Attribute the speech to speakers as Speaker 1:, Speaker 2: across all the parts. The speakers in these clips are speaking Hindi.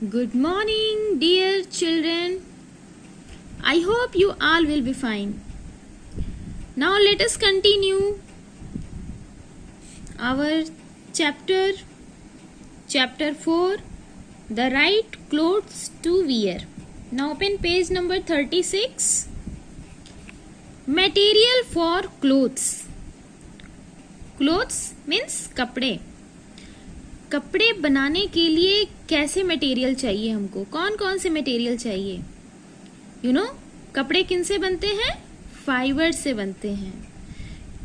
Speaker 1: Good morning, dear children. I hope you all will be fine. Now let us continue our chapter 4, the right clothes to wear. Now open page number 36. Material for clothes. Clothes means कपड़े. कपड़े बनाने के लिए कैसे मटेरियल चाहिए हमको, कौन कौन से मटेरियल चाहिए? कपड़े किन से बनते हैं? फाइबर से बनते हैं.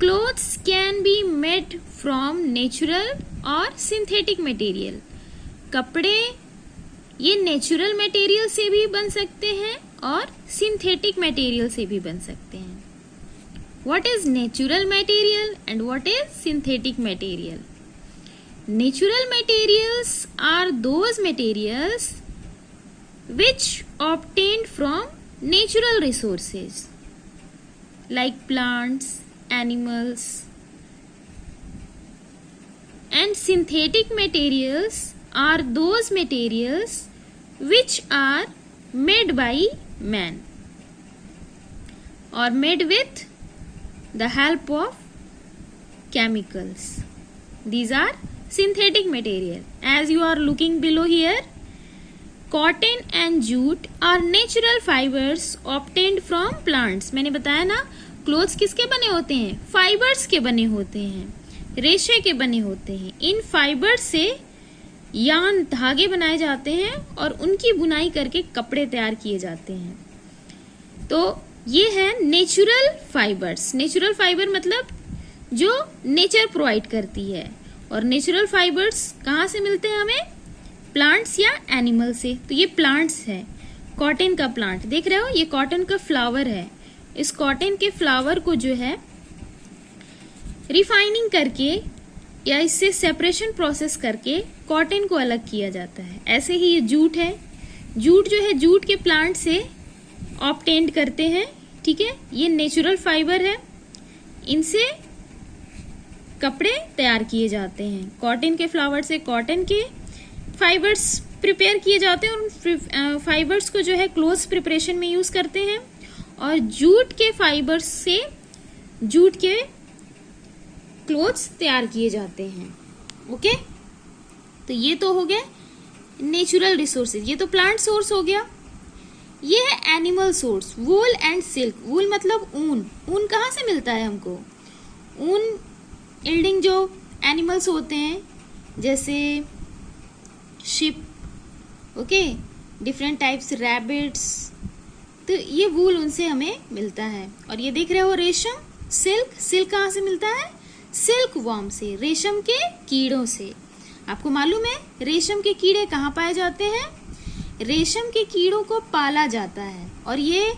Speaker 1: Clothes can be made from natural और सिंथेटिक मटेरियल. कपड़े ये नेचुरल मटेरियल से भी बन सकते हैं और सिंथेटिक मटेरियल से भी बन सकते हैं. What is natural material and what is synthetic material? Natural materials are those materials which obtained from natural resources like plants, animals, and synthetic materials are those materials which are made by man or made with the help of chemicals. These are synthetic material. As you are looking below here, cotton and jute are natural fibers obtained from plants. मैंने बताया ना, क्लोथ्स किसके बने होते हैं? फाइबर्स के बने होते हैं, रेशे के बने होते हैं. इन फाइबर्स से यार्न धागे बनाए जाते हैं और उनकी बुनाई करके कपड़े तैयार किए जाते हैं. तो ये है नेचुरल फाइबर्स. नेचुरल फाइबर मतलब जो नेचर प्रोवाइड करती है. और नेचुरल फाइबर्स कहाँ से मिलते हैं हमें? प्लांट्स या एनिमल से. तो ये प्लांट्स है. कॉटन का प्लांट देख रहे हो, ये कॉटन का फ्लावर है. इस कॉटन के फ्लावर को जो है रिफाइनिंग करके या इससे सेपरेशन प्रोसेस करके कॉटन को अलग किया जाता है. ऐसे ही ये जूट है. जूट जो है जूट के प्लांट से ऑब्टेन्ड करते हैं. ठीक है, ये नेचुरल फाइबर है. इनसे कपड़े तैयार किए जाते हैं. कॉटन के फ्लावर से कॉटन के फाइबर्स प्रिपेयर किए जाते हैं और उन फाइबर्स को जो है क्लोथ्स प्रिपरेशन में यूज करते हैं. और जूट के फाइबर्स से जूट के क्लोथ्स तैयार किए जाते हैं. ओके, तो ये तो हो गया नेचुरल रिसोर्सेज. ये तो प्लांट सोर्स हो गया. ये है animal source. Wool and silk. Wool मतलब ऊन. ऊन कहाँ से मिलता है हमको? ऊन यील्डिंग जो एनिमल्स होते हैं जैसे ship, okay, different types, rabbits, तो ये वूल उनसे हमें मिलता है. और ये देख रहे हो रेशम, सिल्क. सिल्क कहाँ से मिलता है? सिल्क वॉर्म से, रेशम के कीड़ों से. आपको मालूम है रेशम के कीड़े कहाँ पाए जाते हैं? रेशम के कीड़ों को पाला जाता है और ये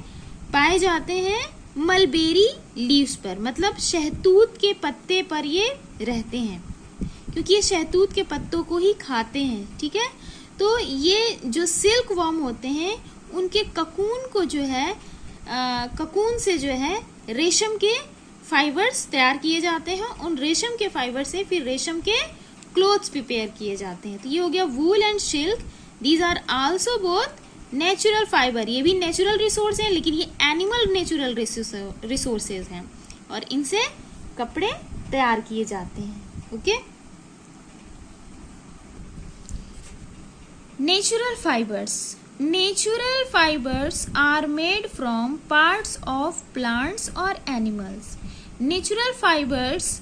Speaker 1: पाए जाते हैं मलबेरी लीव्स पर, मतलब शहतूत के पत्ते पर ये रहते हैं, क्योंकि ये शहतूत के पत्तों को ही खाते हैं. ठीक है, तो ये जो सिल्क वॉर्म होते हैं उनके ककून को जो है ककून से जो है रेशम के फाइबर्स तैयार किए जाते हैं. उन रेशम के फाइबर से फिर रेशम के क्लोथ्स प्रिपेयर किए जाते हैं. तो ये हो गया wool and silk. These are also both natural fibre. ये भी नेचुरल रिसोर्स है, लेकिन ये एनिमल नेचुरल रिसोर्सेज हैं और इनसे कपड़े तैयार किए जाते हैं. Okay, natural fibres. Natural fibres are made from parts of plants और एनिमल्स. नेचुरल फाइबर्स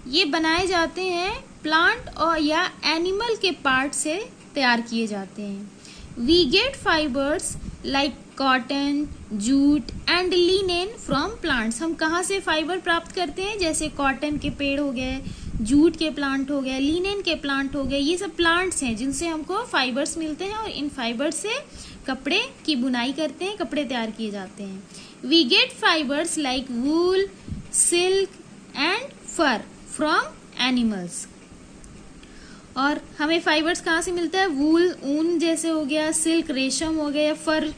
Speaker 1: ये बनाए जाते हैं प्लांट और या एनिमल के पार्ट से तैयार किए जाते हैं. We get fibers like cotton, jute and linen from plants. हम कहाँ से फाइबर प्राप्त करते हैं? जैसे कॉटन के पेड़ हो गए, जूट के प्लांट हो गए, लिनेन के प्लांट हो गए. ये सब प्लांट्स हैं जिनसे हमको फाइबर्स मिलते हैं और इन फाइबर्स से कपड़े की बुनाई करते हैं, कपड़े तैयार किए जाते हैं. We get fibers like wool, silk and fur from animals. और हमें फाइबर्स कहाँ से मिलता है? वूल ऊन जैसे हो गया, सिल्क रेशम हो गया, फर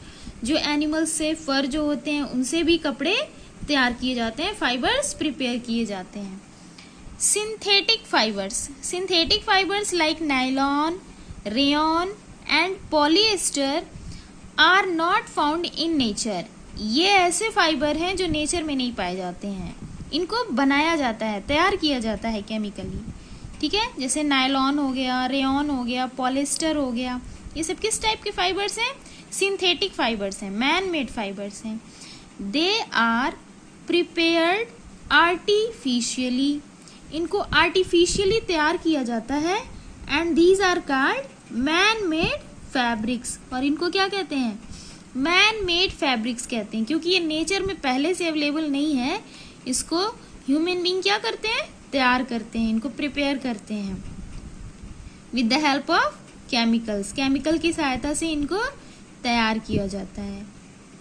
Speaker 1: जो एनिमल्स से फर जो होते हैं उनसे भी कपड़े तैयार किए जाते हैं, फाइबर्स प्रिपेयर किए जाते हैं. Synthetic fibers like nylon, rayon and polyester are not found in nature. ये ऐसे फाइबर हैं जो नेचर में नहीं पाए जाते हैं, इनको बनाया जाता है, तैयार किया जाता है केमिकली, ठीक है। जैसे नायलॉन हो गया, रेयॉन हो गया, पॉलिएस्टर हो गया, ये सब किस टाइप के फाइबर्स हैं? सिंथेटिक फाइबर्स हैं, मैन मेड फाइबर्स हैं। दे आर प्रिपेयर्ड आर्टिफिशियली, इनको आर्टिफिशियली तैयार किया जाता है। And these are called man made fabrics, और इनको क्या कहते हैं? मैन मेड फैब्रिक्स कहते हैं, क्योंकि ये नेचर में पहले से अवेलेबल नहीं है, इसको ह्यूमन बीइंग क्या करते हैं? तैयार करते हैं, इनको प्रिपेयर करते हैं with the help of chemicals, chemical की सहायता से इनको तैयार किया जाता है।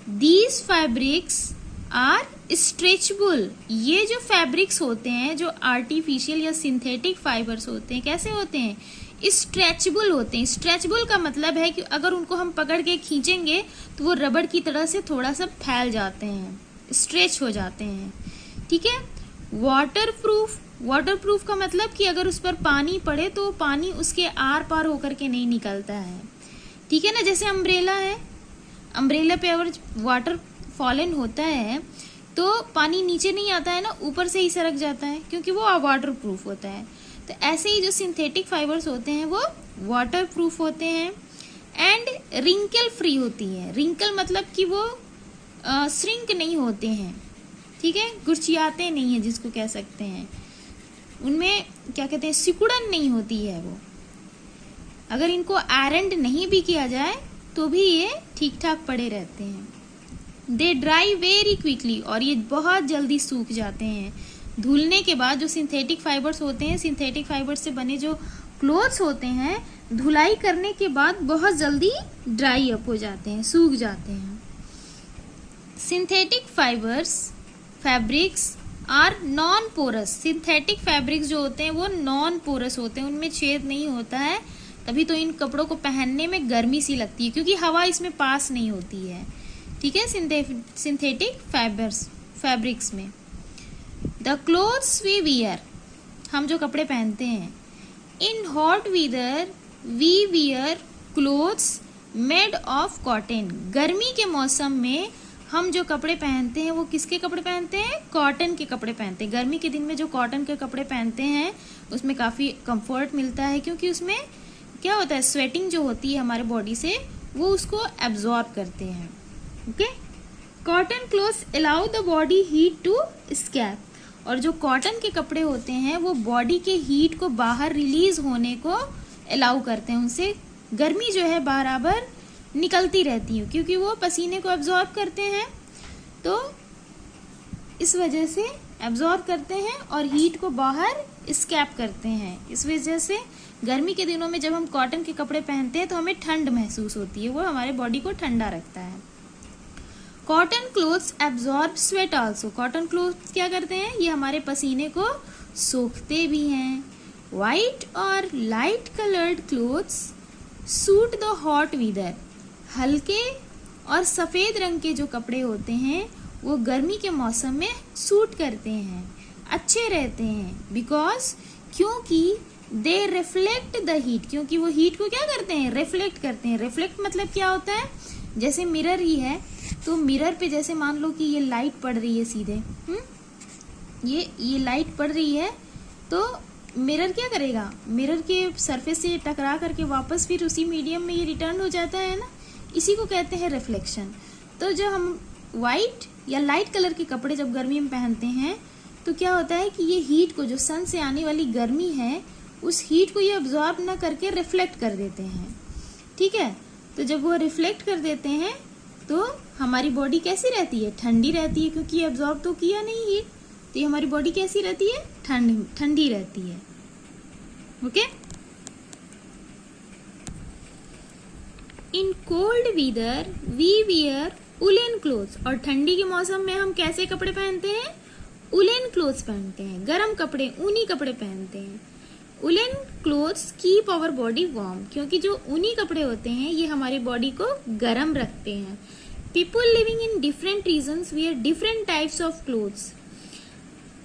Speaker 1: दीज फैब्रिक्स आर स्ट्रेचेबल, ये जो फैब्रिक्स होते हैं, जो आर्टिफिशियल या सिंथेटिक फाइबर्स होते हैं, कैसे होते हैं? स्ट्रेचेबल होते हैं। स्ट्रेचेबल का मतलब है कि अगर उनको हम पकड़ के खींचेंगे तो वो रबड़ की तरह से थोड़ा सा फैल जाते हैं, स्ट्रेच हो जाते हैं, ठीक है। वाटरप्रूफ, वाटरप्रूफ का मतलब कि अगर उस पर पानी पड़े तो पानी उसके आर पार होकर के नहीं निकलता है, ठीक है ना। जैसे अम्ब्रेला है, अम्ब्रेला पे अगर वाटर फॉलन होता है तो पानी नीचे नहीं आता है ना, ऊपर से ही सरक जाता है, क्योंकि वो वाटरप्रूफ होता है। तो ऐसे ही जो सिंथेटिक फाइबर्स होते हैं वो वाटरप्रूफ होते हैं। एंड रिंकल फ्री होती है, रिंकल मतलब कि वो श्रिंक नहीं होते हैं, ठीक है, गुरचियाते नहीं है जिसको कह सकते हैं, उनमें क्या कहते हैं, सिकुड़न नहीं होती है वो। अगर इनको आयरन नहीं भी किया जाए तो भी ये ठीक ठाक पड़े रहते हैं। दे ड्राई वेरी क्विकली, और ये बहुत जल्दी सूख जाते हैं। धुलने के बाद जो सिंथेटिक फाइबर्स होते हैं, सिंथेटिक फाइबर्स से बने जो क्लोथ्स होते हैं, धुलाई करने के बाद बहुत जल्दी ड्राई अप हो जाते हैं, सूख जाते हैं। Synthetic fibres fabrics are non porous, synthetic fabrics जो होते हैं वो नॉन पोरस होते हैं, उनमें छेद नहीं होता है, तभी तो इन कपड़ों को पहनने में गर्मी सी लगती है, क्योंकि हवा इसमें पास नहीं होती है, ठीक है, सिंथेटिक फैब्रिक्स में। द क्लोथ्स वी वियर, हम जो कपड़े पहनते हैं, in hot weather we wear clothes made of cotton, गर्मी के मौसम में हम जो कपड़े पहनते हैं वो किसके कपड़े पहनते हैं? कॉटन के कपड़े पहनते हैं। गर्मी के दिन में जो कॉटन के कपड़े पहनते हैं उसमें काफ़ी कंफर्ट मिलता है, क्योंकि उसमें क्या होता है, स्वेटिंग जो होती है हमारे बॉडी से वो उसको एब्जॉर्ब करते हैं, okay. Cotton clothes allow the body heat to escape, और जो कॉटन के कपड़े होते हैं वो बॉडी के हीट को बाहर रिलीज होने को अलाउ करते हैं, उनसे गर्मी जो है बराबर निकलती रहती है, क्योंकि वो पसीने को एब्जॉर्ब करते हैं, तो इस वजह से एब्जॉर्ब करते हैं और हीट को बाहर एस्केप करते हैं। इस वजह से गर्मी के दिनों में जब हम कॉटन के कपड़े पहनते हैं तो हमें ठंड महसूस होती है, वो हमारे बॉडी को ठंडा रखता है। Cotton clothes absorb sweat also, cotton clothes क्या करते हैं, ये हमारे पसीने को सोखते भी हैं। वाइट और light coloured clothes suit the hot weather, हल्के और सफ़ेद रंग के जो कपड़े होते हैं वो गर्मी के मौसम में सूट करते हैं, अच्छे रहते हैं, बिकॉज क्योंकि दे रिफ्लेक्ट द हीट, क्योंकि वो हीट को क्या करते हैं, रिफ्लेक्ट करते हैं। रिफ्लेक्ट मतलब क्या होता है, जैसे मिरर ही है तो मिरर पे जैसे मान लो कि ये लाइट पड़ रही है सीधे, ये लाइट पड़ रही है तो मिरर क्या करेगा, मिरर के सरफेस से टकरा करके वापस फिर उसी मीडियम में ये रिटर्न हो जाता है ना, इसी को कहते हैं रिफ्लेक्शन। तो जब हम वाइट या लाइट कलर के कपड़े जब गर्मी में पहनते हैं तो क्या होता है कि ये हीट को, जो सन से आने वाली गर्मी है, उस हीट को ये अब्जॉर्ब ना करके रिफ्लेक्ट कर देते हैं, ठीक है। तो जब वो रिफ्लेक्ट कर देते हैं तो हमारी बॉडी कैसी रहती है, ठंडी रहती है, क्योंकि ये अब्जॉर्ब तो किया नहीं हीट, तो ये हमारी बॉडी कैसी रहती है, ठंडी रहती है, okay. In cold weather we wear woollen clothes, और ठंडी के मौसम में हम कैसे कपड़े पहनते हैं, उलेन क्लोथ्स पहनते हैं, गर्म कपड़े, ऊनी कपड़े पहनते हैं। Woollen clothes keep our body warm, क्योंकि जो ऊनी कपड़े होते हैं ये हमारी बॉडी को गर्म रखते हैं। People living in different regions wear different types of clothes,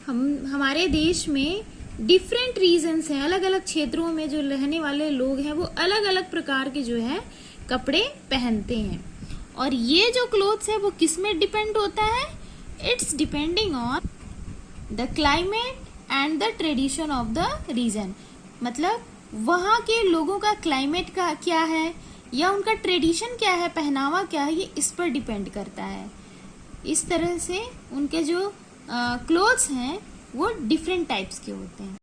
Speaker 1: हमारे देश में डिफरेंट रीजन्स हैं, अलग अलग क्षेत्रों में जो रहने वाले लोग हैं वो अलग अलग प्रकार के जो है कपड़े पहनते हैं। और ये जो क्लोथ्स है वो किस में डिपेंड होता है? It's depending on the climate and the tradition of the region. मतलब वहाँ के लोगों का क्लाइमेट का क्या है या उनका ट्रेडिशन क्या है, पहनावा क्या है, ये इस पर डिपेंड करता है। इस तरह से उनके जो क्लोथ्स हैं वो डिफरेंट टाइप्स के होते हैं।